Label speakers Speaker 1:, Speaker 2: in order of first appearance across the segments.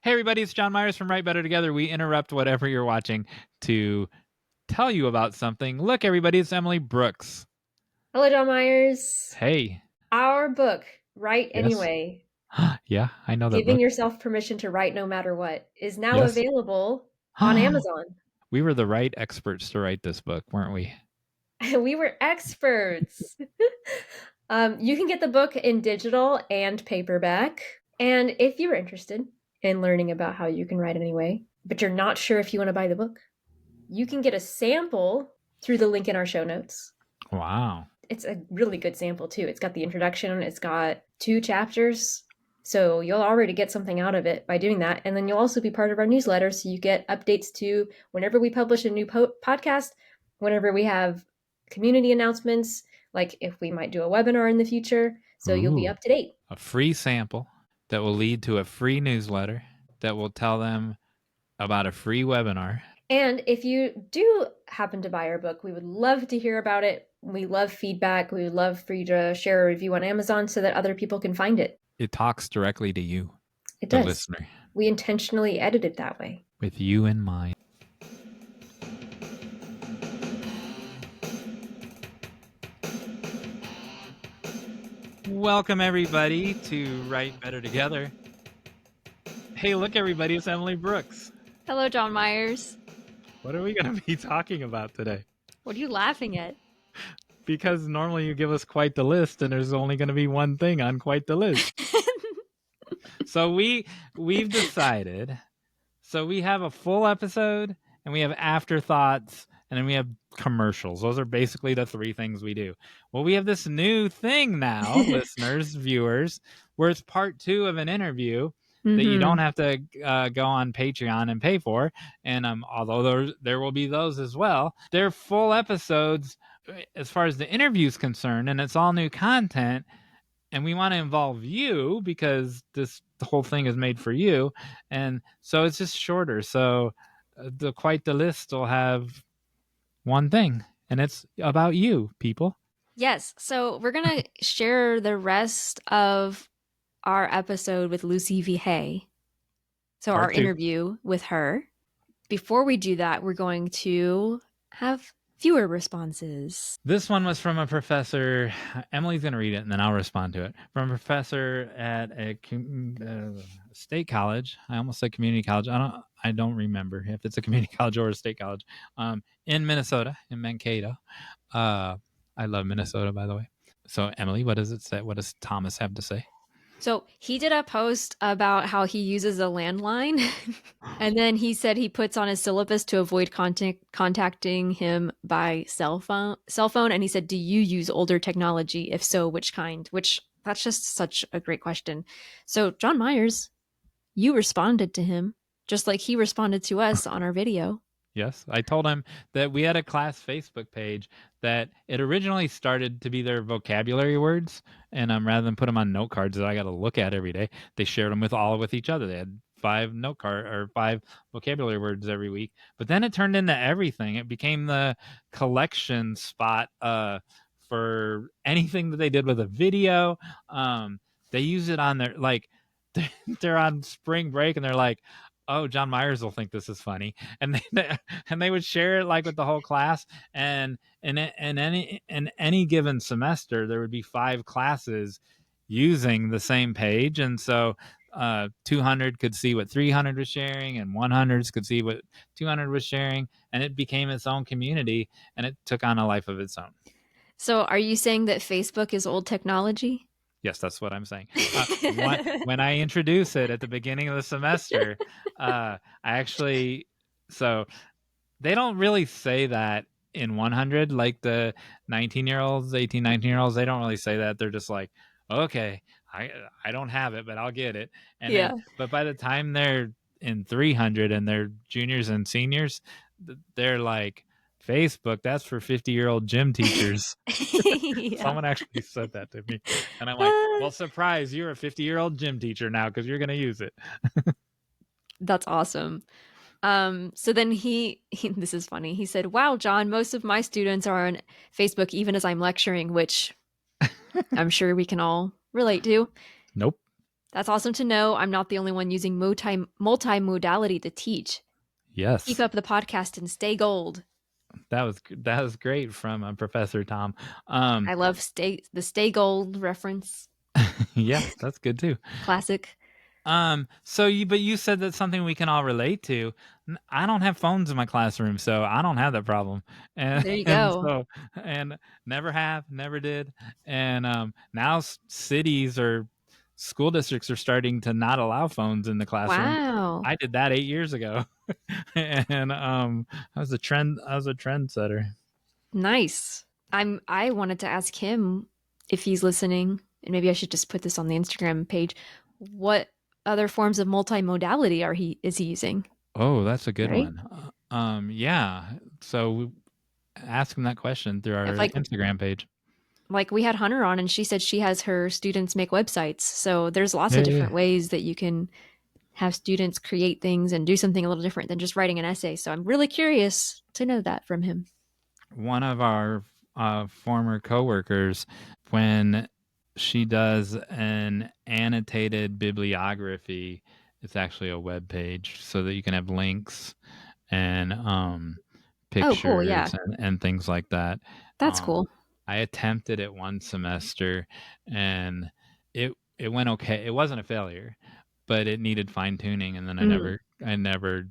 Speaker 1: Hey everybody, it's Jon Meyers from Write Better Together. We interrupt whatever you're watching to tell you about something. Look everybody, it's Emily Brooks.
Speaker 2: Hello, Jon Meyers.
Speaker 1: Hey.
Speaker 2: Our book, Write
Speaker 1: Yes.
Speaker 2: Anyway,
Speaker 1: Yeah, I know that
Speaker 2: Giving
Speaker 1: book.
Speaker 2: Yourself Permission to Write No Matter What, is now
Speaker 1: Yes.
Speaker 2: available on Amazon.
Speaker 1: We were the right experts to write this book, weren't we?
Speaker 2: We were experts. You can get the book in digital and paperback. And if you're interested in learning about how you can write anyway, but you're not sure if you want to buy the book, you can get a sample through the link in our show notes.
Speaker 1: Wow.
Speaker 2: It's a really good sample too. It's got the introduction, it's got 2 chapters. So you'll already get something out of it by doing that. And then you'll also be part of our newsletter. So you get updates to whenever we publish a new podcast, whenever we have community announcements, like if we might do a webinar in the future. So you'll be up to date.
Speaker 1: A free sample that will lead to a free newsletter that will tell them about a free webinar.
Speaker 2: And if you do happen to buy our book, we would love to hear about it. We love feedback. We would love for you to share a review on Amazon so that other people can find it.
Speaker 1: It talks directly to you,
Speaker 2: it
Speaker 1: the
Speaker 2: does.
Speaker 1: listener.
Speaker 2: We intentionally edit it that way.
Speaker 1: With you in mind. Welcome everybody to Write Better Together. Hey, look everybody, it's Emily Brooks.
Speaker 3: Hello, Jon Meyers.
Speaker 1: What are we going to be talking about today?
Speaker 3: What are you laughing at?
Speaker 1: Because normally you give us quite the list and there's only going to be one thing on quite the list. So we've decided, so we have a full episode and we have afterthoughts and then we have commercials. Those are basically the 3 things we do. Well, we have this new thing now, listeners, viewers, where it's part 2 of an interview that you don't have to go on Patreon and pay for. And although there will be those as well, they're full episodes as far as the interview is concerned, and it's all new content. And we want to involve you because the whole thing is made for you. And so it's just shorter. So quite the list will have one thing, and it's about you, people.
Speaker 3: Yes. So we're going to share the rest of our episode with Lucy V. Hay. So
Speaker 1: Part
Speaker 3: our
Speaker 1: 2.
Speaker 3: interview with her. Before we do that, we're going to have viewer responses.
Speaker 1: This one was from a professor. Emily's going to read it and then I'll respond to it. From a professor at a state college. I almost said community college. I don't remember if it's a community college or a state college. In Minnesota, in Mankato. I love Minnesota, by the way. So Emily, what does it say? What does Thomas have to say?
Speaker 3: So he did a post about how he uses a landline. And then he said he puts on his syllabus to avoid contacting him by cell phone. And he said, do you use older technology? If so, which kind? Which, that's just such a great question. So Jon Meyers, you responded to him just like he responded to us on our video.
Speaker 1: Yes, I told him that we had a class Facebook page that it originally started to be their vocabulary words, and rather than put them on note cards that I got to look at every day, they shared them with each other. They had 5 note card or 5 vocabulary words every week. But then it turned into everything. It became the collection spot for anything that they did with a video. They use it on their they're on spring break and they're like, oh, Jon Meyers will think this is funny, and they would share it like with the whole class. And in any given semester, there would be 5 classes using the same page, and so 200 could see what 300 was sharing, and 100s could see what 200 was sharing, and it became its own community, and it took on a life of its own.
Speaker 3: So, are you saying that Facebook is old technology?
Speaker 1: Yes, that's what I'm saying. When I introduce it at the beginning of the semester, so they don't really say that in 100, like the 19-year-olds, 18, 19-year-olds, they don't really say that. They're just like, okay, I don't have it, but I'll get it. And
Speaker 3: yeah.
Speaker 1: But by the time they're in 300 and they're juniors and seniors, they're like, Facebook, that's for 50-year-old gym teachers. Yeah. Someone actually said that to me. And I'm like, well, surprise, you're a 50-year-old gym teacher now because you're going to use it.
Speaker 3: That's awesome. So then he this is funny. He said, wow, Jon, most of my students are on Facebook even as I'm lecturing, which I'm sure we can all relate to.
Speaker 1: Nope.
Speaker 3: That's awesome to know. I'm not the only one using multi-modality to teach. Keep
Speaker 1: Yes,
Speaker 3: up the podcast and stay gold.
Speaker 1: that was great from Professor Tom.
Speaker 3: I love the stay gold reference.
Speaker 1: Yeah, that's good too.
Speaker 3: Classic.
Speaker 1: So you said that's something we can all relate to. I don't have phones in my classroom, so I don't have that problem. And
Speaker 3: There you
Speaker 1: and
Speaker 3: go.
Speaker 1: so and never have, never did. And now cities or school districts are starting to not allow phones in the classroom.
Speaker 3: Wow.
Speaker 1: I did that 8 years ago. And I was a trendsetter.
Speaker 3: Nice. I wanted to ask him if he's listening, and maybe I should just put this on the Instagram page. What other forms of multimodality is he using?
Speaker 1: Oh, that's a good
Speaker 3: Right?
Speaker 1: one. Yeah. So ask him that question through
Speaker 3: If
Speaker 1: our Instagram page.
Speaker 3: like we had Hunter on and she said she has her students make websites. So there's lots
Speaker 1: Yeah,
Speaker 3: of
Speaker 1: yeah,
Speaker 3: different
Speaker 1: yeah.
Speaker 3: ways that you can have students create things and do something a little different than just writing an essay. So I'm really curious to know that from him.
Speaker 1: One of our former coworkers, when she does an annotated bibliography, it's actually a web page so that you can have links and
Speaker 3: Oh, cool. Yeah.
Speaker 1: pictures and things like that.
Speaker 3: That's
Speaker 1: Um,
Speaker 3: cool.
Speaker 1: I attempted it one semester and it went okay. It wasn't a failure, but it needed fine tuning, and then
Speaker 3: Mm,
Speaker 1: I never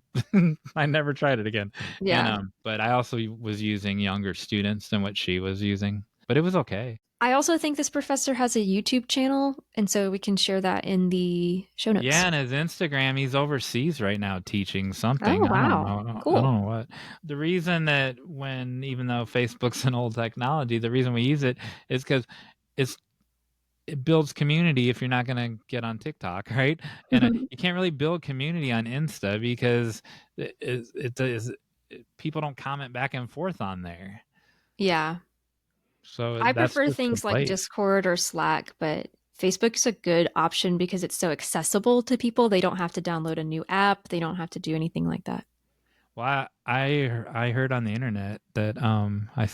Speaker 1: I never tried it again. And
Speaker 3: yeah.
Speaker 1: but I also was using younger students than what she was using, but it was okay.
Speaker 3: I also think this professor has a YouTube channel, and so we can share that in the show
Speaker 1: Yeah,
Speaker 3: notes.
Speaker 1: and his Instagram, he's overseas right now teaching
Speaker 3: Oh,
Speaker 1: something. I don't
Speaker 3: wow.
Speaker 1: know. I
Speaker 3: Cool.
Speaker 1: don't know what. The reason that even though Facebook's an old technology, the reason we use it is because it's it builds community if you're not going to get on TikTok, right? And you can't really build community on Insta because people don't comment back and forth on there.
Speaker 3: Yeah.
Speaker 1: So
Speaker 3: I
Speaker 1: that's
Speaker 3: prefer
Speaker 1: just the
Speaker 3: things like
Speaker 1: place.
Speaker 3: Discord or Slack, but Facebook's a good option because it's so accessible to people. They don't have to download a new app, they don't have to do anything like that.
Speaker 1: Well, I heard on the internet that I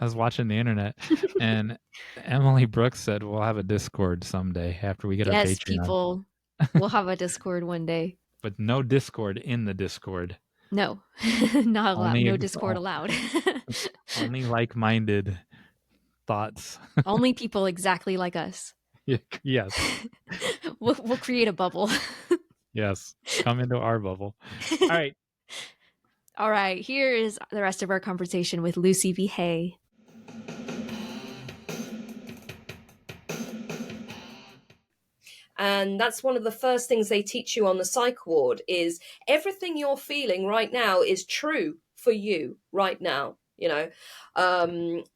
Speaker 1: was watching the internet and Emily Brooks said we'll have a Discord someday after we get our
Speaker 3: Yes,
Speaker 1: Patreon,
Speaker 3: people. We'll have a Discord one day.
Speaker 1: but no Discord in the Discord.
Speaker 3: No, not allowed.
Speaker 1: Only
Speaker 3: No Discord allowed.
Speaker 1: only like-minded thoughts.
Speaker 3: Only people exactly like us.
Speaker 1: Yes.
Speaker 3: We'll create a bubble.
Speaker 1: Yes. Come into our bubble. All right.
Speaker 3: All right, here is the rest of our conversation with Lucy B. Hay.
Speaker 4: And that's one of the first things they teach you on the psych ward is everything you're feeling right now is true for you right now. I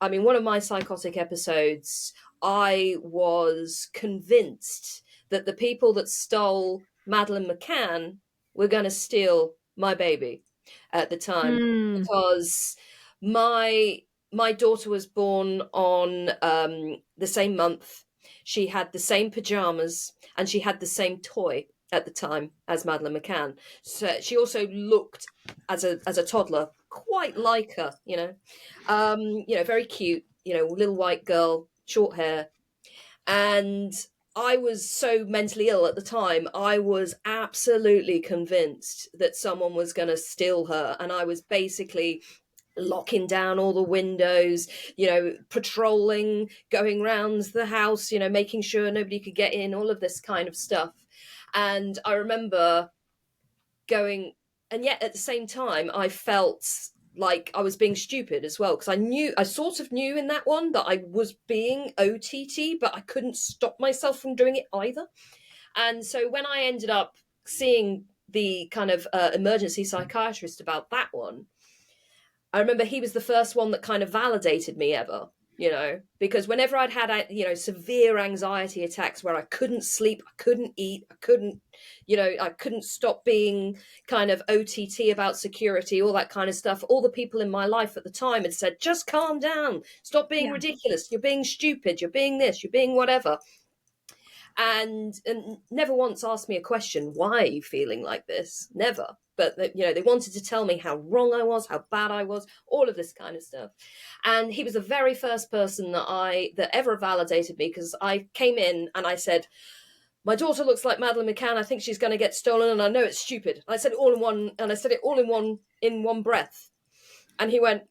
Speaker 4: mean, one of my psychotic episodes, I was convinced that the people that stole Madeleine McCann were going to steal my baby at the time,
Speaker 3: Hmm.
Speaker 4: because my daughter was born on the same month. She had the same pajamas and she had the same toy at the time as Madeleine McCann. So she also looked as a toddler quite like her, very cute, little white girl, short hair. And I was so mentally ill at the time, I was absolutely convinced that someone was going to steal her. And I was basically locking down all the windows, patrolling, going round the house, making sure nobody could get in, all of this kind of stuff. And I remember going, and yet at the same time, I felt like I was being stupid as well, because I sort of knew in that one that I was being OTT, but I couldn't stop myself from doing it either. And so when I ended up seeing the kind of emergency psychiatrist about that one, I remember he was the first one that kind of validated me ever, because whenever I'd had, severe anxiety attacks where I couldn't sleep, I couldn't eat, I couldn't stop being kind of OTT about security, all that kind of stuff. All the people in my life at the time had said, just calm down, stop being
Speaker 3: Yeah.
Speaker 4: ridiculous, you're being stupid, you're being this, you're being whatever. And never once asked me a question, why are you feeling like this? Never. But they wanted to tell me how wrong I was, how bad I was, all of this kind of stuff. And he was the very first person that ever validated me, because I came in and I said, my daughter looks like Madeleine McCann. I think she's going to get stolen, and I know it's stupid. I said it all in one, and I said it all in one breath. And he went,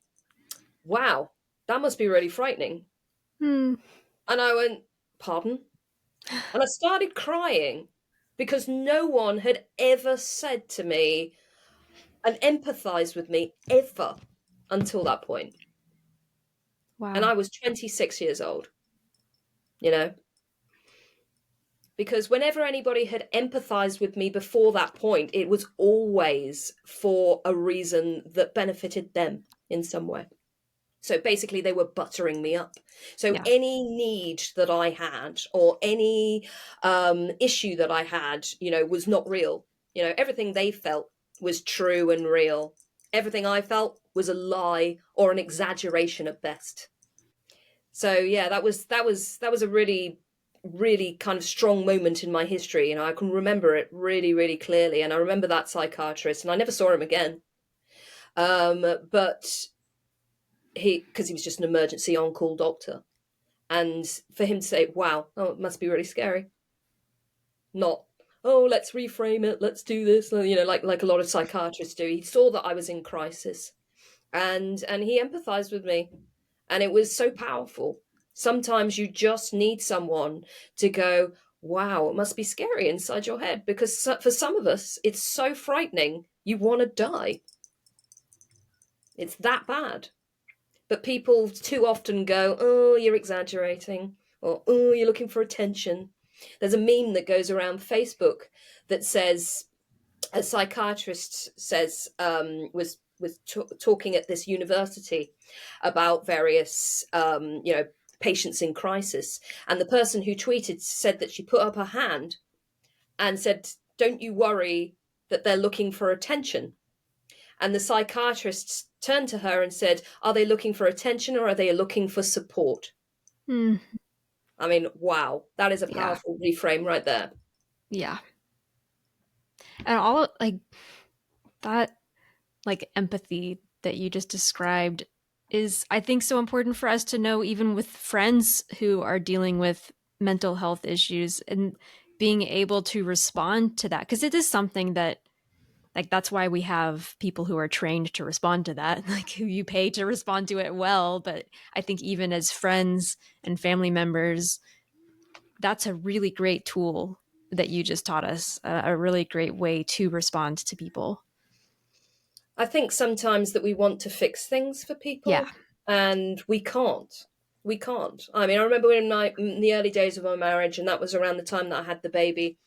Speaker 4: wow, that must be really frightening.
Speaker 3: Hmm.
Speaker 4: And I went, pardon? And I started crying because no one had ever said to me and empathized with me ever until that point.
Speaker 3: Wow.
Speaker 4: And I was 26 years old, you know? Because whenever anybody had empathized with me before that point, it was always for a reason that benefited them in some way. So basically, they were buttering me up. So
Speaker 3: Yeah.
Speaker 4: any need that I had or any issue that I had, was not real. Everything they felt was true and real. Everything I felt was a lie or an exaggeration at best. So yeah, that was a really, really kind of strong moment in my history. I can remember it really, really clearly. And I remember that psychiatrist, and I never saw him again. But because he was just an emergency on-call doctor, and for him to say, wow, oh, it must be really scary, not, oh, let's reframe it, let's do this, like a lot of psychiatrists do. He saw that I was in crisis, and he empathized with me, and it was so powerful. Sometimes you just need someone to go, wow, it must be scary inside your head, because for some of us it's so frightening you want to die. It's that bad. But people too often go, oh, you're exaggerating, or oh, you're looking for attention. There's a meme that goes around Facebook that says, a psychiatrist says, was talking at this university about various, patients in crisis. And the person who tweeted said that she put up her hand and said, don't you worry that they're looking for attention? And the psychiatrist turned to her and said, are they looking for attention or are they looking for support?
Speaker 3: Hmm.
Speaker 4: I mean, wow, that is a powerful reframe right there.
Speaker 3: Yeah. And all that, empathy that you just described is, I think, so important for us to know, even with friends who are dealing with mental health issues, and being able to respond to that. Because it is something that, that's why we have people who are trained to respond to that, who you pay to respond to it well. But I think even as friends and family members, that's a really great tool that you just taught us, a really great way to respond to people.
Speaker 4: I think sometimes that we want to fix things for people,
Speaker 3: Yeah.
Speaker 4: and we can't. We can't. I mean, I remember in the early days of my marriage, and that was around the time that I had the baby,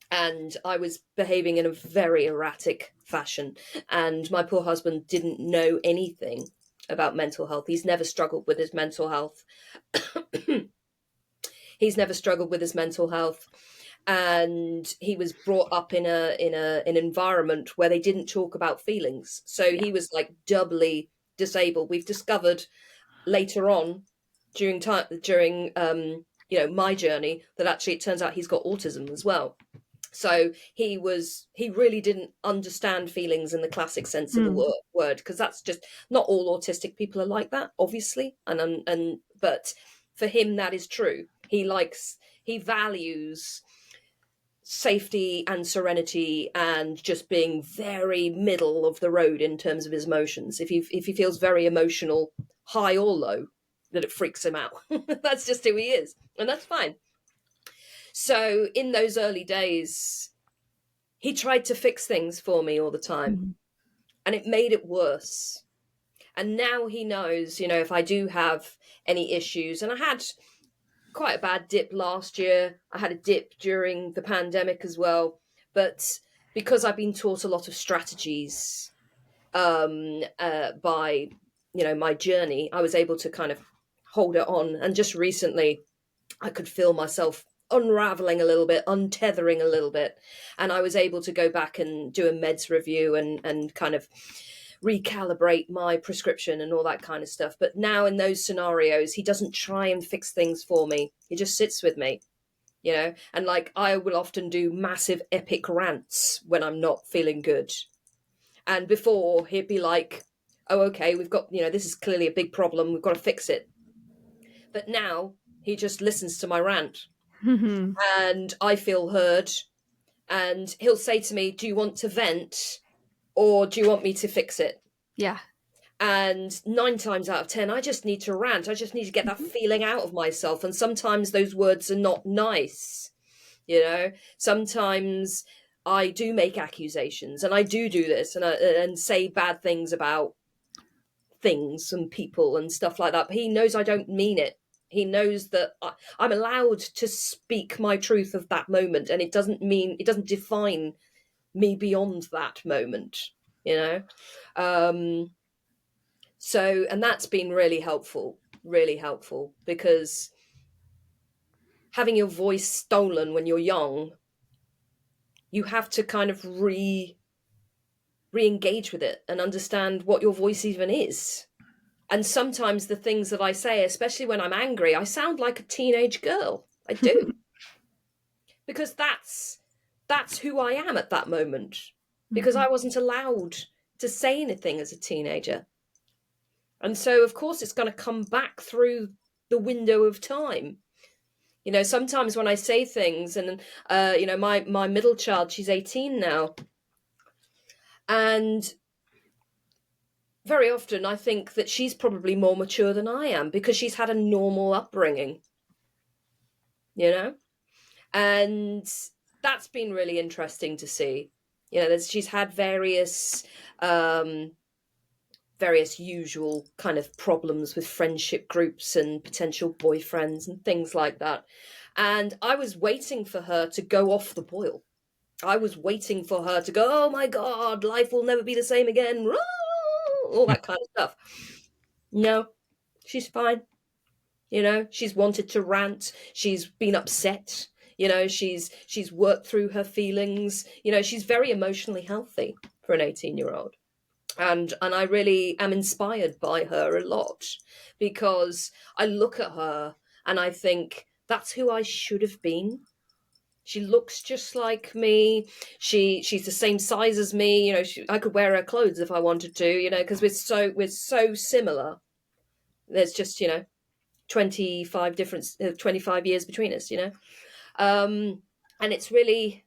Speaker 4: and I was behaving in a very erratic fashion, and my poor husband didn't know anything about mental health. He's never struggled with his mental health. He's never struggled with his mental health, and he was brought up in an environment where they didn't talk about feelings. So he was like doubly disabled. We've discovered later on during my journey that actually it turns out he's got autism as well. So he really didn't understand feelings in the classic sense of the word, because that's just not all autistic people are like that, obviously. But for him, that is true. He values safety and serenity and just being very middle of the road in terms of his emotions. If he feels very emotional, high or low, that it freaks him out. That's just who he is, and that's fine. So in those early days, he tried to fix things for me all the time, and it made it worse. And now he knows, if I do have any issues, and I had quite a bad dip last year. I had a dip during the pandemic as well. But because I've been taught a lot of strategies by, my journey, I was able to kind of hold it on. And just recently, I could feel myself unraveling a little bit, untethering a little bit. And I was able to go back and do a meds review and kind of recalibrate my prescription and all that kind of stuff. But now in those scenarios, he doesn't try and fix things for me. He just sits with me, and I will often do massive epic rants when I'm not feeling good. And before, he'd be like, oh, okay, we've got, this is clearly a big problem. We've got to fix it. But now he just listens to my rant and I feel heard. And he'll say to me, do you want to vent or do you want me to fix it?
Speaker 3: Yeah.
Speaker 4: And 9 times out of 10, I just need to rant. I just need to get that feeling out of myself. And sometimes those words are not nice. You know, sometimes I do make accusations, and I do this, and say bad things about things and people and stuff like that. But he knows I don't mean it. He knows that I'm allowed to speak my truth of that moment, and it doesn't define me beyond that moment. You know, so, and that's been really helpful, because having your voice stolen when you're young, you have to kind of re-engage with it and understand what your voice even is. And sometimes the things that I say, especially when I'm angry, I sound like a teenage girl. I do. Because that's who I am at that moment. Because I wasn't allowed to say anything as a teenager. And so, of course, it's going to come back through the window of time. You know, sometimes when I say things, and, you know, my middle child, she's 18 now. And very often I think that she's probably more mature than I am because she's had a normal upbringing, you know? And that's been really interesting to see. You know, she's had various usual kind of problems with friendship groups and potential boyfriends and things like that. And I was waiting for her to go off the boil. I was waiting for her to go, oh my God, life will never be the same again. All that kind of stuff. No, she's fine. You know, she's wanted to rant. She's been upset. You know, she's worked through her feelings. You know, she's very emotionally healthy for an 18-year-old. And I really am inspired by her a lot, because I look at her and I think that's who I should have been. She looks just like me. She's the same size as me. You know, I could wear her clothes if I wanted to. You know, because we're so similar. There's just, you know, 25 years between us. You know, and it's really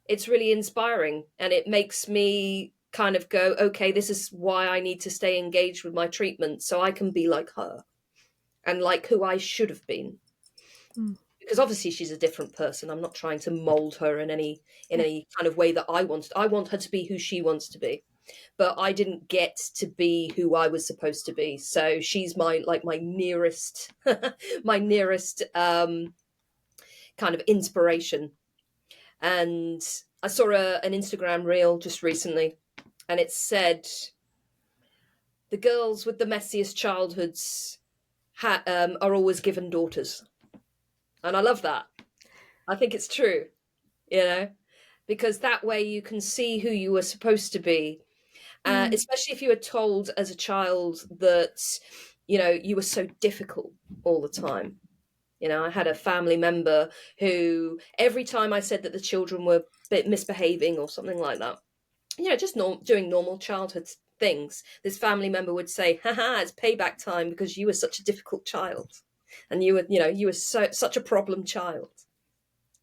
Speaker 4: inspiring, and it makes me kind of go, okay, this is why I need to stay engaged with my treatment, so I can be like her and like who I should have been. Because obviously she's a different person. I'm not trying to mold her in any kind of way that I want. I want her to be who she wants to be, but I didn't get to be who I was supposed to be. So she's my nearest my nearest kind of inspiration. And I saw an Instagram reel just recently, and it said, the girls with the messiest childhoods are always given daughters. And I love that. I think it's true, you know, because that way you can see who you were supposed to be. Especially if you were told as a child that, you know, you were so difficult all the time. You know, I had a family member who, every time I said that the children were misbehaving or something like that, you know, just doing normal childhood things, this family member would say, haha, it's payback time because you were such a difficult child. And you were such a problem child.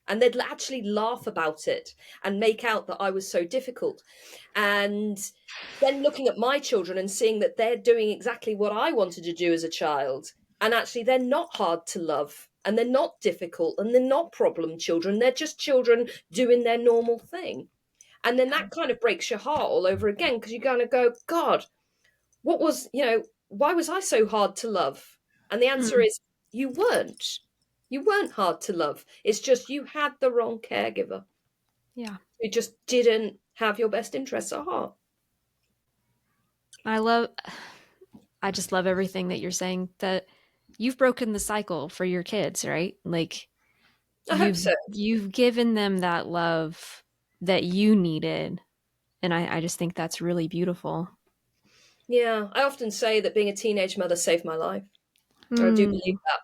Speaker 4: And they'd actually laugh about it and make out that I was so difficult. And then looking at my children and seeing that they're doing exactly what I wanted to do as a child. And actually, they're not hard to love, and they're not difficult, and they're not problem children. They're just children doing their normal thing. And then that kind of breaks your heart all over again, because you're going to go, God, why was I so hard to love? And the answer is, you weren't. You weren't hard to love. It's just you had the wrong caregiver.
Speaker 3: Yeah.
Speaker 4: You just didn't have your best interests at heart.
Speaker 3: I just love everything that you're saying, that you've broken the cycle for your kids, right? Like,
Speaker 4: I hope so.
Speaker 3: You've given them that love that you needed. And I just think that's really beautiful.
Speaker 4: Yeah, I often say that being a teenage mother saved my life. I do believe that.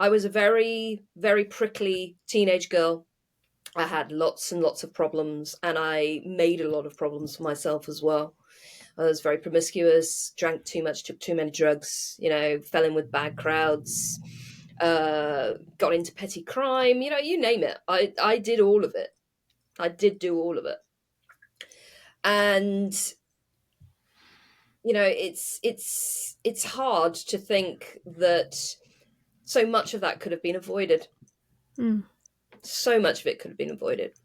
Speaker 4: I was a very, very prickly teenage girl. I had lots and lots of problems, and I made a lot of problems for myself as well. I was very promiscuous, drank too much, took too many drugs, you know, fell in with bad crowds, got into petty crime, you name it. I did all of it. I did do all of it. And it's hard to think that so much of that could have been avoided. So much of it could have been avoided,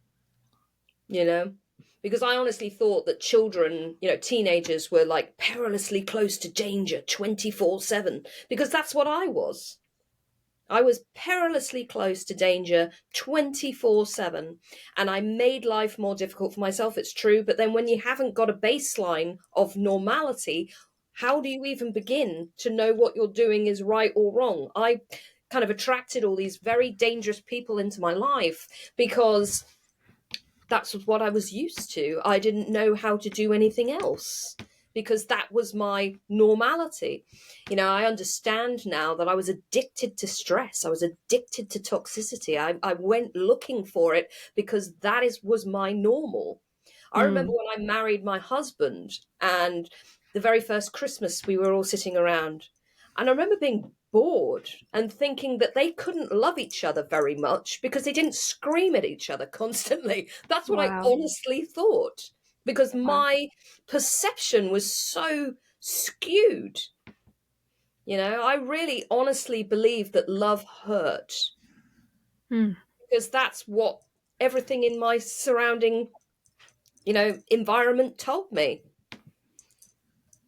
Speaker 4: because I honestly thought that children, teenagers were like perilously close to danger 24/7, because that's what I was. I was perilously close to danger 24/7, and I made life more difficult for myself. It's true. But then when you haven't got a baseline of normality, how do you even begin to know what you're doing is right or wrong? I kind of attracted all these very dangerous people into my life because that's what I was used to. I didn't know how to do anything else because that was my normality. I understand now that I was addicted to stress. I was addicted to toxicity. I went looking for it because that was my normal. I remember when I married my husband, and the very first Christmas we were all sitting around, and I remember being bored and thinking that they couldn't love each other very much because they didn't scream at each other constantly. That's what I honestly thought, because my perception was so skewed. I really honestly believed that love hurt, because that's what everything in my surrounding, environment told me.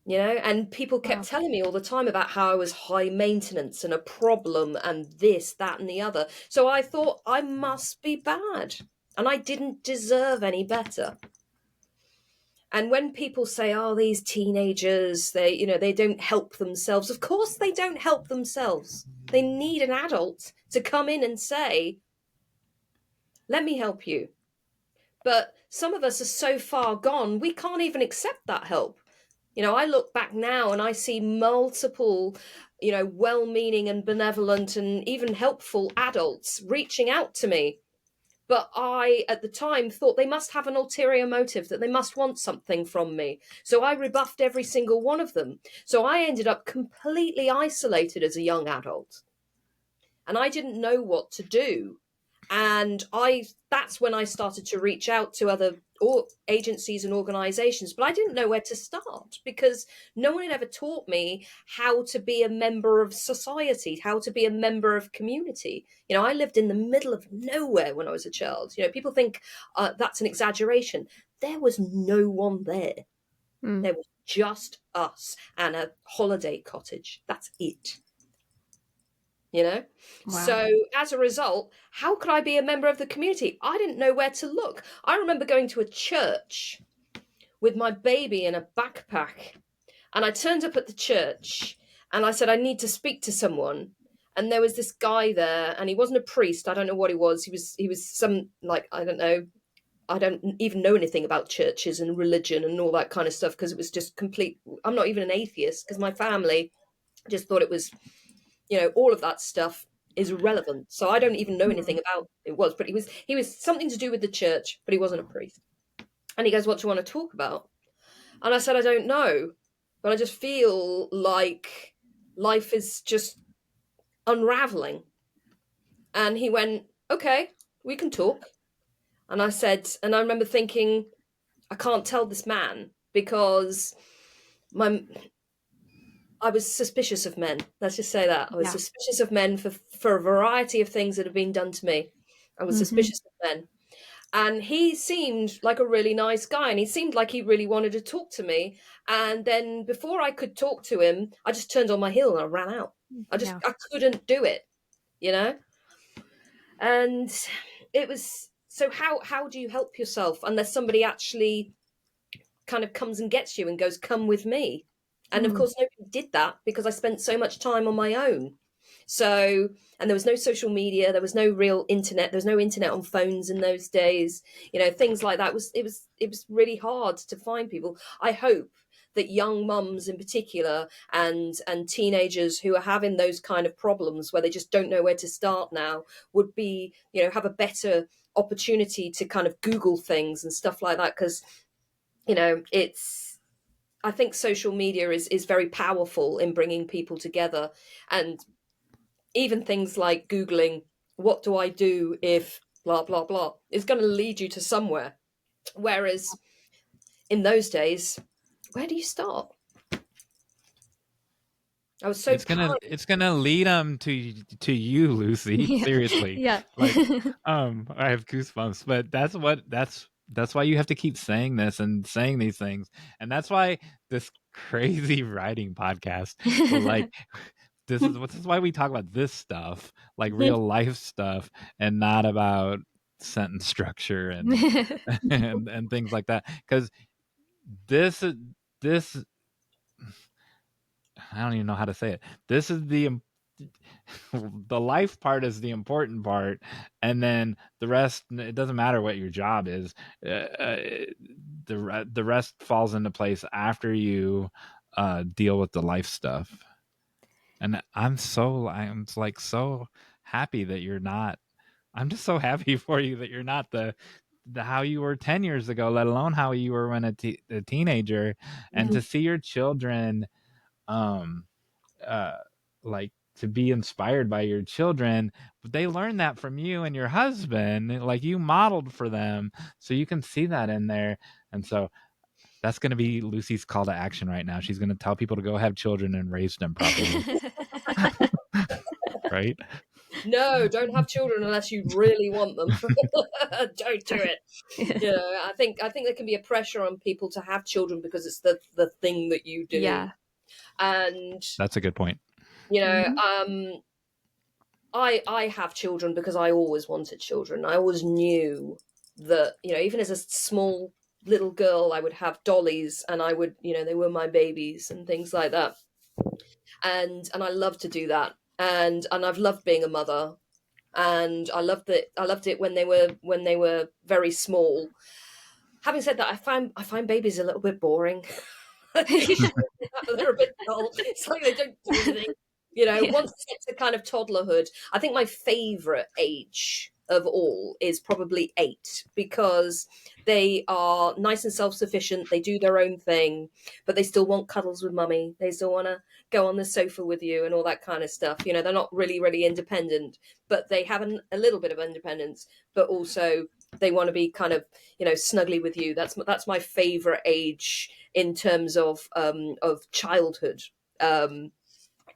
Speaker 4: And people kept telling me all the time about how I was high maintenance and a problem and this, that, and the other. So I thought I must be bad, and I didn't deserve any better. And when people say, oh, these teenagers, they don't help themselves. Of course they don't help themselves. They need an adult to come in and say, let me help you. But some of us are so far gone, we can't even accept that help. I look back now and I see multiple, well-meaning and benevolent and even helpful adults reaching out to me. But I, at the time, thought they must have an ulterior motive, that they must want something from me. So I rebuffed every single one of them. So I ended up completely isolated as a young adult. And I didn't know what to do. And that's when I started to reach out to other agencies and organizations, but I didn't know where to start because no one had ever taught me how to be a member of society, how to be a member of community. I lived in the middle of nowhere when I was a child. People think that's an exaggeration. There was no one there. There was just us and a holiday cottage. That's it. So as a result, how could I be a member of the community? I didn't know where to look. I remember going to a church with my baby in a backpack, and I turned up at the church and I said, I need to speak to someone. And there was this guy there, and he wasn't a priest. I don't know what he was. He was some, like, I don't know. I don't even know anything about churches and religion and all that kind of stuff, because it was just complete. I'm not even an atheist, because my family just thought it was, all of that stuff is irrelevant. So I don't even know anything about it was, but he was something to do with the church, but he wasn't a priest. And he goes, what do you want to talk about? And I said, I don't know, but I just feel like life is just unraveling. And he went, okay, we can talk. And I said, and I remember thinking, I can't tell this man because I was suspicious of men. Let's just say that. I was suspicious of men for a variety of things that have been done to me. I was suspicious of men. And he seemed like a really nice guy, and he seemed like he really wanted to talk to me. And then before I could talk to him, I just turned on my heel and I ran out. I couldn't do it, And it was, so how do you help yourself unless somebody actually kind of comes and gets you and goes, come with me? And of course, nobody did that because I spent so much time on my own. So, and there was no social media, there was no real internet, there was no internet on phones in those days, things like that. It was really hard to find people. I hope that young mums in particular and teenagers who are having those kind of problems where they just don't know where to start now would be, have a better opportunity to kind of Google things and stuff like that. Because, I think social media is very powerful in bringing people together. And even things like Googling, what do I do if blah, blah, blah, is going to lead you to somewhere. Whereas in those days, where do you start? I was so proud.
Speaker 1: It's gonna lead them to you, Lucy.
Speaker 3: Yeah.
Speaker 1: Seriously,
Speaker 3: Yeah.
Speaker 1: like, I have goosebumps. But that's why you have to keep saying this and saying these things, and that's why this crazy writing podcast, well, like, this is why we talk about this stuff, like real life stuff, and not about sentence structure and and things like that. Because this this I don't even know how to say it. This is the life part is the important part, and then the rest, it doesn't matter what your job is. The rest falls into place after you deal with the life stuff. And I'm like so happy that you're not. I'm just so happy for you that you're not the how you were 10 years ago, let alone how you were when a teenager, and to see your children, um uh like, to be inspired by your children. But they learned that from you and your husband, like you modeled for them, so you can see that in there. And so that's going to be Lucy's call to action right now. She's going to tell people to go have children and raise them properly. Right?
Speaker 4: No, don't have children unless you really want them. Don't do it. You know, I think there can be a pressure on people to have children because it's the thing that you do.
Speaker 3: Yeah.
Speaker 4: And
Speaker 1: That's a good point.
Speaker 4: you know, I have children because I always wanted children. I always knew that, you know, even as a small little girl, I would have dollies, and I would, you know, they were my babies and things like that. And I love to do that. And I've loved being a mother, and I loved it when they were very small. Having said that, I find babies a little bit boring. They're a bit dull. It's like they don't do anything. You know, once it gets to kind of toddlerhood, I think my favorite age of all is probably 8, because they are nice and self-sufficient. They do their own thing, but they still want cuddles with mummy. They still want to go on the sofa with you and all that kind of stuff. You know, they're not really independent, but they have a little bit of independence, but also they want to be kind of, you know, snuggly with you. That's my favorite age in terms of childhood.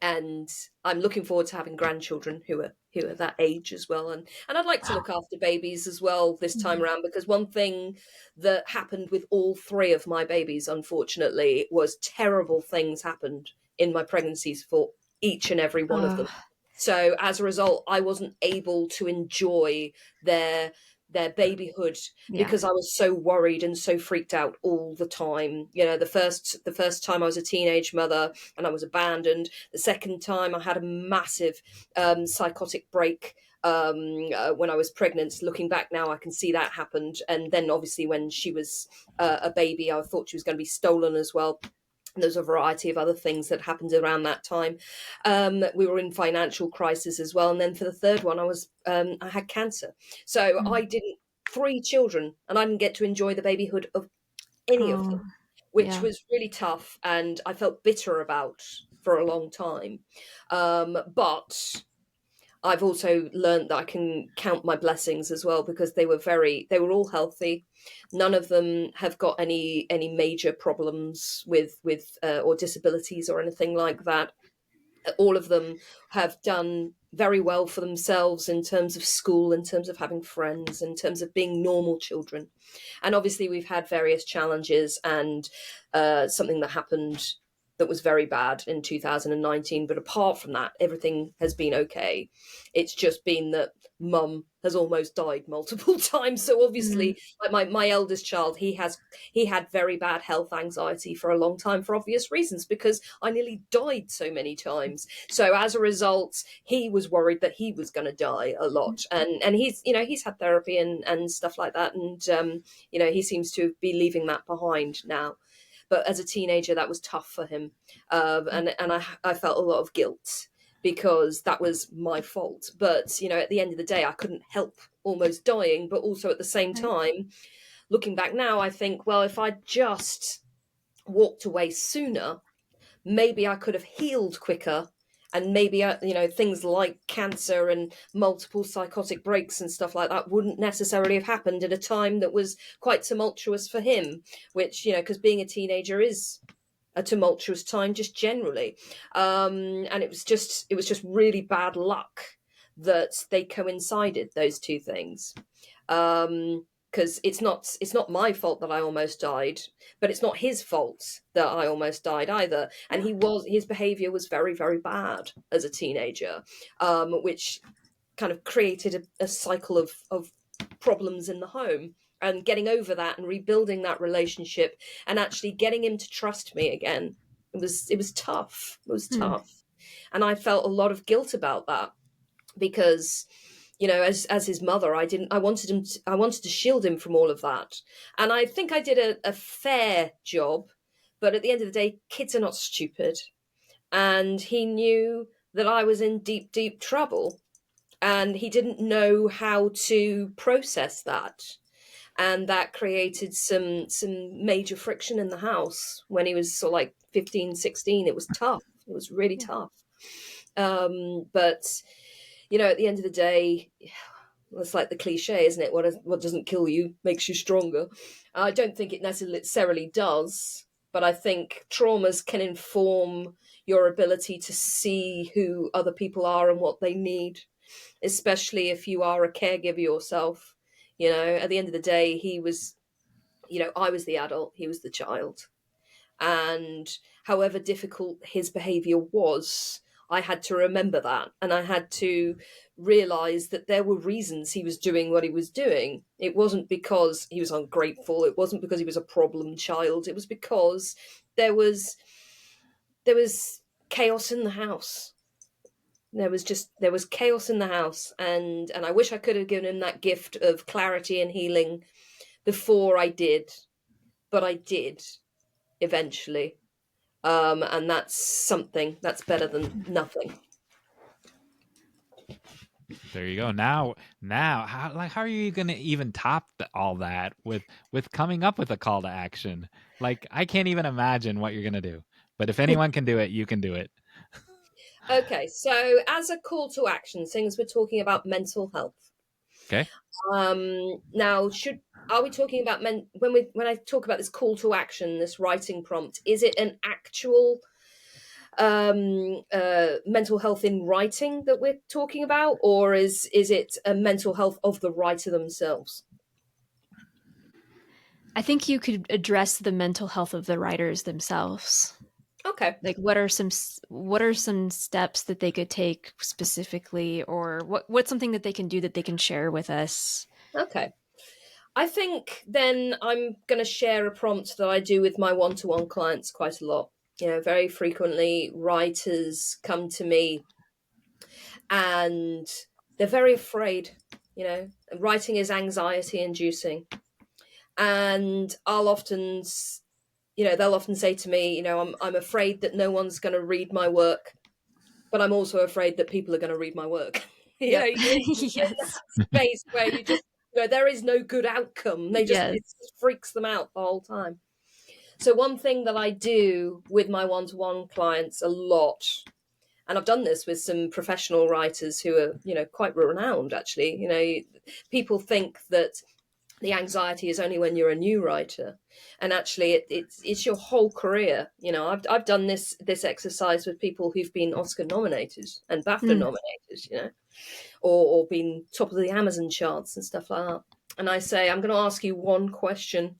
Speaker 4: And I'm looking forward to having grandchildren who are that age as well, and I'd like to look after babies as well this time around, because one thing that happened with all 3 of my babies, unfortunately, was terrible things happened in my pregnancies for each and every one of them. So as a result, I wasn't able to enjoy their babyhood because I was so worried and so freaked out all the time. You know, the first time I was a teenage mother and I was abandoned. The second time I had a massive psychotic break when I was pregnant. Looking back now, I can see that happened. And then obviously when she was a baby, I thought she was going to be stolen as well. There's a variety of other things that happened around that time. We were in financial crisis as well, and then for the third one, I had cancer. So I didn't 3 children, and I didn't get to enjoy the babyhood of any of them, which was really tough, and I felt bitter about for a long time. But I've also learned that I can count my blessings as well, because they were all healthy. None of them have got any major problems with or disabilities or anything like that. All of them have done very well for themselves in terms of school, in terms of having friends, in terms of being normal children. And obviously we've had various challenges, and something that happened that was very bad in 2019. But apart from that, everything has been okay. It's just been that mum has almost died multiple times. So obviously, like my eldest child, he had very bad health anxiety for a long time, for obvious reasons, because I nearly died so many times. So as a result, he was worried that he was going to die a lot. And he's, you know, he's had therapy and stuff like that. And, you know, he seems to be leaving that behind now. But as a teenager, that was tough for him. And I felt a lot of guilt because that was my fault. But, you know, at the end of the day, I couldn't help almost dying. But also at the same time, looking back now, I think, well, if I just walked away sooner, maybe I could have healed quicker And maybe things like cancer and multiple psychotic breaks and stuff like that wouldn't necessarily have happened at a time that was quite tumultuous for him, which, because being a teenager is a tumultuous time just generally. And it was just really bad luck that they coincided, those two things. Because it's not my fault that I almost died, but it's not his fault that I almost died either. And his behavior was very, very bad as a teenager, which kind of created a cycle of problems in the home. And getting over that and rebuilding that relationship and actually getting him to trust me again, it was tough. It was tough. And I felt a lot of guilt about that, because as his mother, I wanted to shield him from all of that. And I think I did a fair job, but at the end of the day, kids are not stupid. And he knew that I was in deep, deep trouble, and he didn't know how to process that. And that created some major friction in the house when he was sort of like 15, 16. It was tough. It was really tough. But at the end of the day, it's like the cliche, isn't it? What doesn't kill you makes you stronger. I don't think it necessarily does, but I think traumas can inform your ability to see who other people are and what they need, especially if you are a caregiver yourself. At the end of the day, he was, I was the adult, he was the child. And however difficult his behavior was, I had to remember that. And I had to realize that there were reasons he was doing what he was doing. It wasn't because he was ungrateful. It wasn't because he was a problem child. It was because there was chaos in the house. There was chaos in the house, and I wish I could have given him that gift of clarity and healing before I did, but I did eventually. And that's something that's better than nothing.
Speaker 1: There you go. Now, how are you going to even top all that with coming up with a call to action? Like, I can't even imagine what you're going to do. But if anyone can do it, you can do it.
Speaker 4: Okay, so as a call to action, things we're talking about mental health.
Speaker 1: Okay.
Speaker 4: Now, are we talking about when I talk about this call to action, this writing prompt? Is it an actual mental health in writing that we're talking about, or is it a mental health of the writer themselves?
Speaker 3: I think you could address the mental health of the writers themselves.
Speaker 4: Okay.
Speaker 3: Like, what are some steps that they could take specifically, or what's something that they can do that they can share with us?
Speaker 4: Okay. I think then I'm going to share a prompt that I do with my one-to-one clients quite a lot. Very frequently writers come to me and they're very afraid. Writing is anxiety inducing. And they'll often say to me, I'm afraid that no one's going to read my work, but I'm also afraid that people are going to read my work. You're in that space where you just, there is no good outcome. It just freaks them out the whole time. So one thing that I do with my one-to-one clients a lot, and I've done this with some professional writers who are, quite renowned, actually. People think that the anxiety is only when you're a new writer, and actually it's your whole career. I've done this exercise with people who've been Oscar nominated and BAFTA nominated, or been top of the Amazon charts and stuff like that. And I say, I'm going to ask you one question.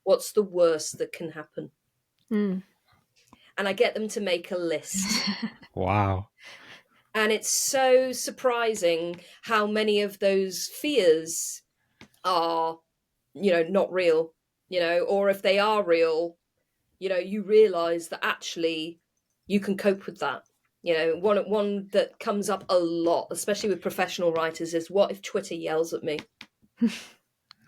Speaker 4: What's the worst that can happen? And I get them to make a list.
Speaker 1: Wow.
Speaker 4: And it's so surprising how many of those fears are, not real, or if they are real, you realize that actually you can cope with that. One that comes up a lot, especially with professional writers, is what if Twitter yells at me?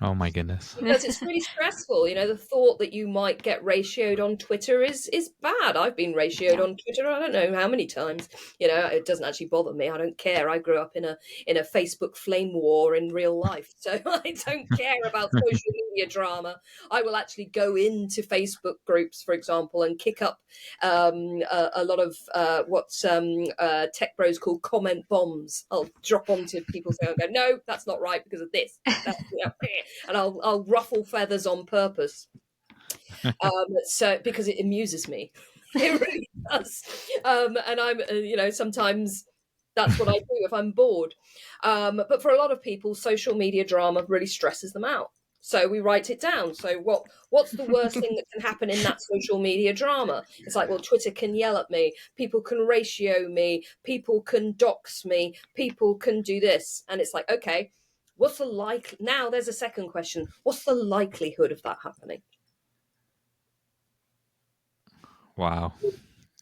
Speaker 1: Oh my goodness.
Speaker 4: Because it's really stressful. The thought that you might get ratioed on Twitter is bad. I've been ratioed
Speaker 3: Yeah.
Speaker 4: on Twitter I don't know how many times. It doesn't actually bother me. I don't care. I grew up in a Facebook flame war in real life, so I don't care about social media drama. I will actually go into Facebook groups, for example, and kick up a lot of what tech bros call comment bombs. I'll drop onto people's and go, no, that's not right because of this. And I'll ruffle feathers on purpose. So because it amuses me, it really does. And I'm, sometimes that's what I do if I'm bored. But for a lot of people, social media drama really stresses them out. So we write it down. So what's the worst thing that can happen in that social media drama? It's like, well, Twitter can yell at me, people can ratio me, people can dox me, people can do this. And it's like, okay, what's the now there's a second question. What's the likelihood of that happening?
Speaker 1: Wow.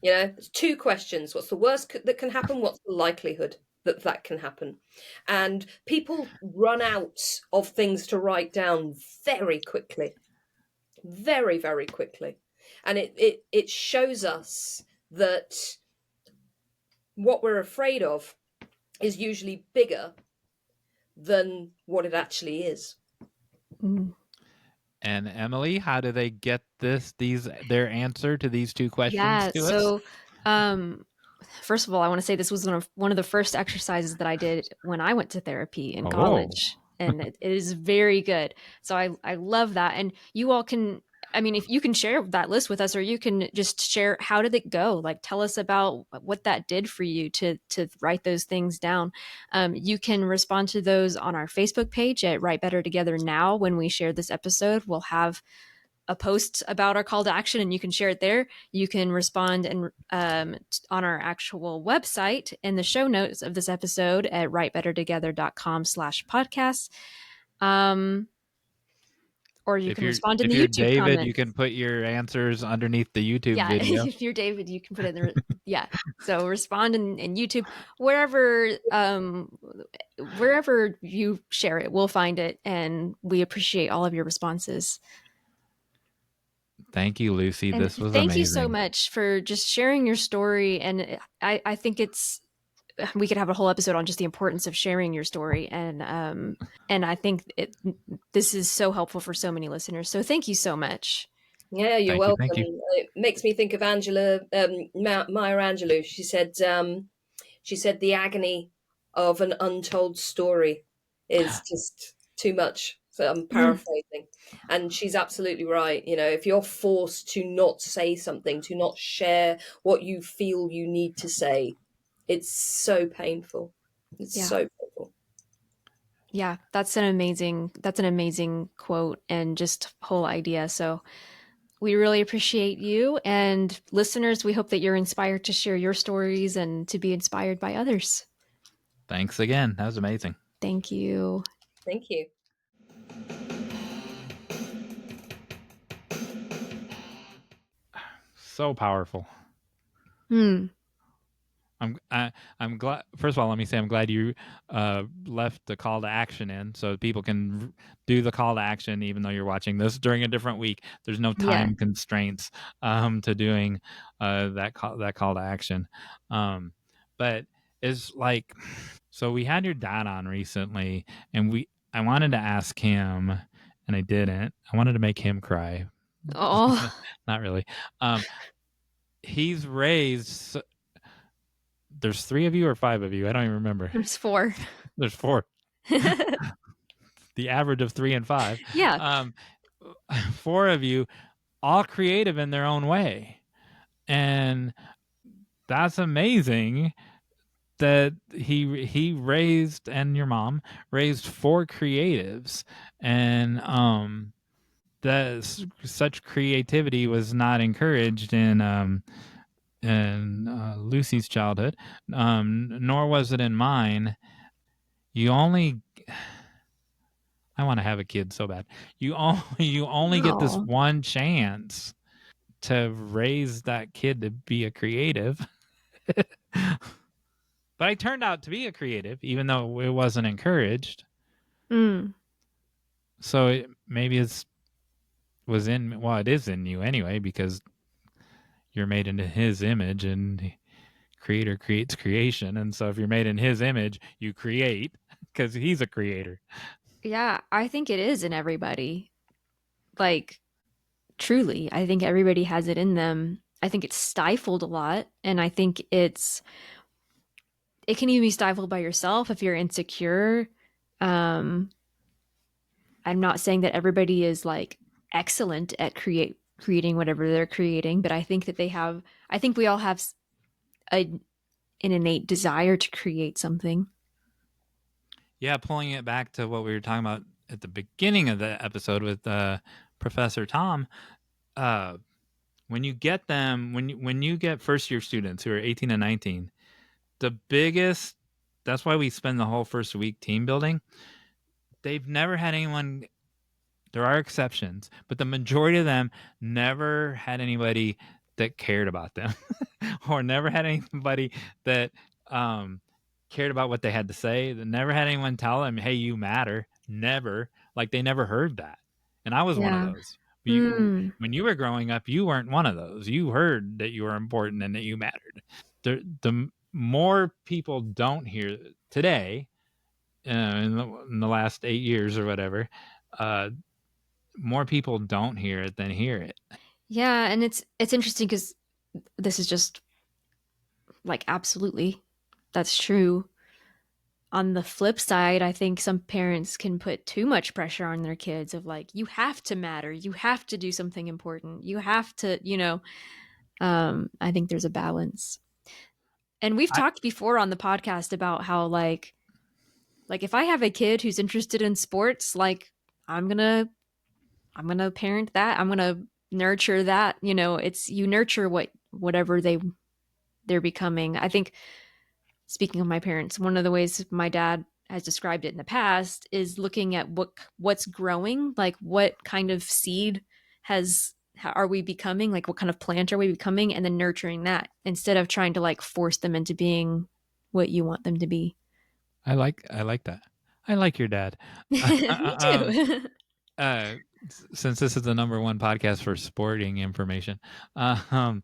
Speaker 4: There's two questions. What's the worst that can happen? What's the likelihood that can happen? And people run out of things to write down very quickly, very, very quickly. And it shows us that what we're afraid of is usually bigger than what it actually is.
Speaker 1: And Emily, how do they get their answer to these two questions
Speaker 3: Yeah.
Speaker 1: to us?
Speaker 3: So, first of all, I want to say this was one of the first exercises that I did when I went to therapy in college, and it is very good. So I love that, and you all can. I mean, if you can share that list with us, or you can just share how did it go? Like, tell us about what that did for you to write those things down. You can respond to those on our Facebook page at Write Better Together Now. When we share this episode, we'll have a post about our call to action, and you can share it there. You can respond and on our actual website in the show notes of this episode at writebettertogether.com/podcast. Or you can respond in the YouTube
Speaker 1: David,
Speaker 3: comments.
Speaker 1: you can put your answers underneath the YouTube video.
Speaker 3: If you're David, you can put it in the So respond in YouTube, wherever you share it, we'll find it, and we appreciate all of your responses.
Speaker 1: Thank you, Lucy.
Speaker 3: And
Speaker 1: this was
Speaker 3: thank
Speaker 1: amazing.
Speaker 3: you so much for just sharing your story. And I think we could have a whole episode on just the importance of sharing your story. And I think this is so helpful for so many listeners. So thank you so much.
Speaker 4: Yeah, you're welcome.
Speaker 1: Thank you.
Speaker 4: It makes me think of Angela, Maya Angelou. She said the agony of an untold story is just too much. So I'm paraphrasing. And she's absolutely right. If you're forced to not say something, to not share what you feel you need to say, it's so painful. It's so painful.
Speaker 3: Yeah, that's an amazing quote and just whole idea. So we really appreciate you, and listeners, we hope that you're inspired to share your stories and to be inspired by others.
Speaker 1: Thanks again. That was amazing.
Speaker 3: Thank you.
Speaker 4: Thank you.
Speaker 1: So powerful. I'm glad. First of all, let me say I'm glad you left the call to action in, so people can do the call to action even though you're watching this during a different week. There's no time constraints to doing that call to action. But it's like, so we had your dad on recently, and I wanted to ask him, and I didn't. I wanted to make him cry.
Speaker 3: Oh,
Speaker 1: not really. He's raised. There's 3 of you or 5 of you? I don't even remember.
Speaker 3: There's 4.
Speaker 1: There's 4. The average of 3 and 5.
Speaker 3: Yeah.
Speaker 1: 4 of you, all creative in their own way. And that's amazing that he raised, and your mom raised 4 creatives. And that such creativity was not encouraged in Lucy's childhood, nor was it in mine. I want to have a kid so bad. You only get this one chance to raise that kid to be a creative. But I turned out to be a creative, even though it wasn't encouraged. So maybe it is in you anyway, because you're made into his image, and creator creates creation. And so if you're made in his image, you create because he's a creator.
Speaker 3: Yeah, I think it is in everybody. Like, truly, I think everybody has it in them. I think it's stifled a lot, and I think it can even be stifled by yourself if you're insecure. Um, I'm not saying that everybody is like excellent at creating whatever they're creating, but I think that I think we all have a, an innate desire to create something.
Speaker 1: Yeah, pulling it back to what we were talking about at the beginning of the episode with Professor Tom. Uh, when you get them, when you get first year students who are 18 and 19, the biggest, that's why we spend the whole first week team building. They've never had anyone, there are exceptions, but the majority of them never had anybody that cared about them or never had anybody that um, cared about what they had to say. They never had anyone tell them, hey, you matter. Never. Like, they never heard that. And I was one of
Speaker 3: Yeah.
Speaker 1: those.
Speaker 3: Hmm.
Speaker 1: When you were growing up, you weren't one of those. You heard that you were important and that you mattered. The more people don't hear today, in the last 8 years or whatever, uh, more people don't hear it than hear it.
Speaker 3: Yeah, and it's interesting because this is just like absolutely that's true. On the flip side, I think some parents can put too much pressure on their kids of like, you have to matter, you have to do something important, you have to, I think there's a balance. And we've
Speaker 1: I,
Speaker 3: talked before on the podcast about how like if I have a kid who's interested in sports, like I'm gonna I'm gonna parent that. I'm gonna nurture that. It's you nurture whatever they're becoming. I think speaking of my parents, one of the ways my dad has described it in the past is looking at what's growing, like what kind of seed are we becoming, like what kind of plant are we becoming, and then nurturing that instead of trying to like force them into being what you want them to be.
Speaker 1: I like that. I like your dad.
Speaker 3: Me
Speaker 1: um,
Speaker 3: too.
Speaker 1: uh, since this is the number one podcast for sporting information, um,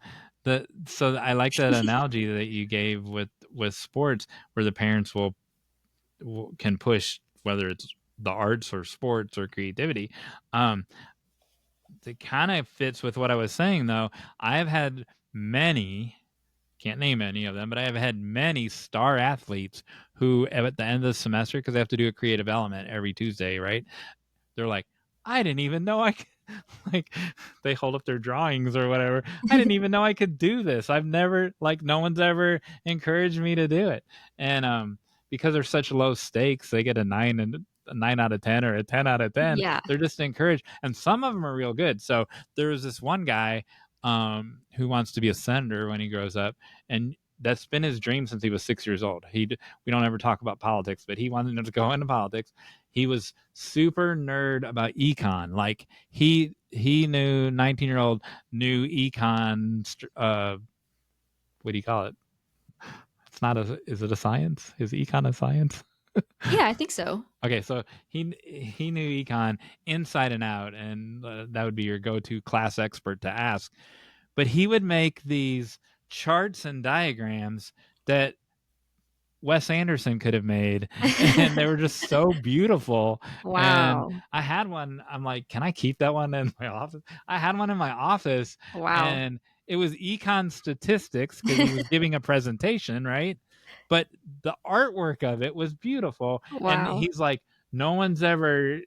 Speaker 1: so I like that analogy that you gave with sports, where the parents can push whether it's the arts or sports or creativity. Um, it kind of fits with what I was saying, though. I have had many, can't name any of them, but I have had many star athletes who, at the end of the semester, because they have to do a creative element every Tuesday, right? They're like, I didn't even know I could, like, they hold up their drawings or whatever. I didn't even know I could do this. I've never, like, no one's ever encouraged me to do it. And because they're such low stakes, they get a 9 out of 10 or a 10 out of 10.
Speaker 3: Yeah.
Speaker 1: They're just encouraged. And some of them are real good. So there was this one guy who wants to be a senator when he grows up. And that's been his dream since he was 6 years old. We don't ever talk about politics, but he wanted to go into politics. He was super nerd about econ. Like he knew 19-year-old knew econ. What do you call it? It's not a. Is it a science? Is econ a science?
Speaker 3: Yeah, I think so.
Speaker 1: Okay, so he knew econ inside and out, and that would be your go-to class expert to ask. But he would make these charts and diagrams that Wes Anderson could have made, and they were just so beautiful. And
Speaker 3: Wow.
Speaker 1: I had one. I'm like, can I keep that one in my office? I had one in my office,
Speaker 3: Wow.
Speaker 1: and it was econ statistics because he was giving a presentation, right? But the artwork of it was beautiful, and
Speaker 3: Wow.
Speaker 1: he's like, no one's ever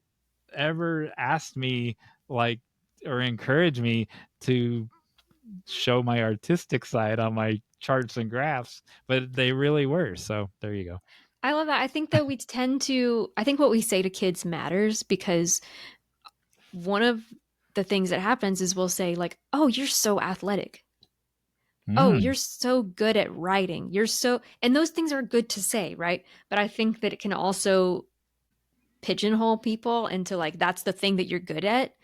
Speaker 1: asked me, like, or encouraged me to show my artistic side on my charts and graphs, but they really were. So there you go.
Speaker 3: I love that. I think that I think what we say to kids matters because one of the things that happens is we'll say, like, oh, you're so athletic. Oh,
Speaker 1: Mm.
Speaker 3: you're so good at writing. And those things are good to say, right? But I think that it can also pigeonhole people into like, that's the thing that you're good at.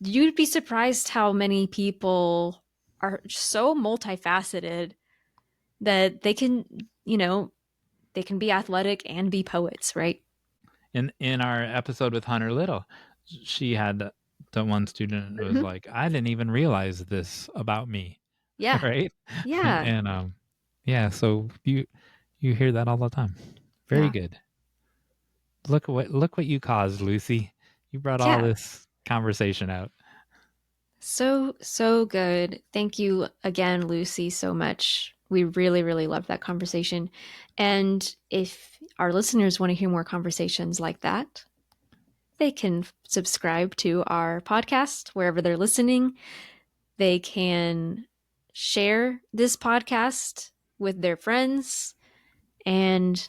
Speaker 3: You'd be surprised how many people are so multifaceted that they can, they can be athletic and be poets, right?
Speaker 1: In our episode with Hunter Little, she had the one student was
Speaker 2: Mhm.
Speaker 1: like, I didn't even realize this about me.
Speaker 3: Yeah.
Speaker 1: Right?
Speaker 3: Yeah.
Speaker 1: And yeah, so you hear that all the time. Very
Speaker 3: Yeah.
Speaker 1: good. Look what you caused, Lucy. You brought all
Speaker 3: Yeah.
Speaker 1: this conversation out.
Speaker 3: So good. Thank you again, Lucy, so much. We really, really loved that conversation. And if our listeners want to hear more conversations like that, they can subscribe to our podcast wherever they're listening. They can share this podcast with their friends and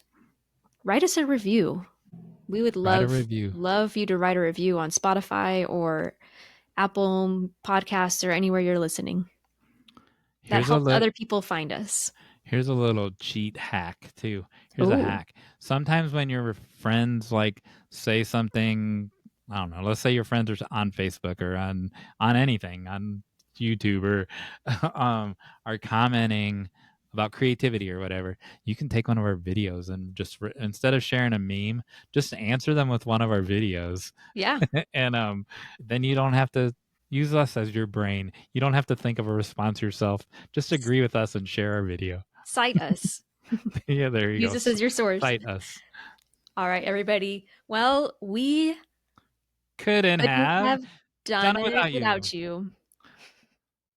Speaker 3: write us a review. We would
Speaker 1: Write a review.
Speaker 3: love you to write a review on Spotify or Apple Podcasts or anywhere you're listening. That
Speaker 1: Here's a
Speaker 3: helps
Speaker 1: little
Speaker 3: other people find us.
Speaker 1: Here's a little cheat hack too. Here's a
Speaker 3: Oh,
Speaker 1: hack. Sometimes when your friends like say something, I don't know, let's say your friends are on Facebook or on anything, on YouTube or are commenting about creativity or whatever, you can take one of our videos and just instead of sharing a meme, just answer them with one of our videos.
Speaker 3: yeah.
Speaker 1: And then you don't have to use us as your brain. You don't have to think of a response yourself. Just agree with us and share our video.
Speaker 3: Cite us.
Speaker 1: Yeah, there you
Speaker 3: Use
Speaker 1: go.
Speaker 3: us as your source.
Speaker 1: Cite us.
Speaker 3: All right, everybody. Well, we
Speaker 1: Couldn't have
Speaker 3: done
Speaker 1: done it
Speaker 3: it
Speaker 1: without you.
Speaker 3: without you.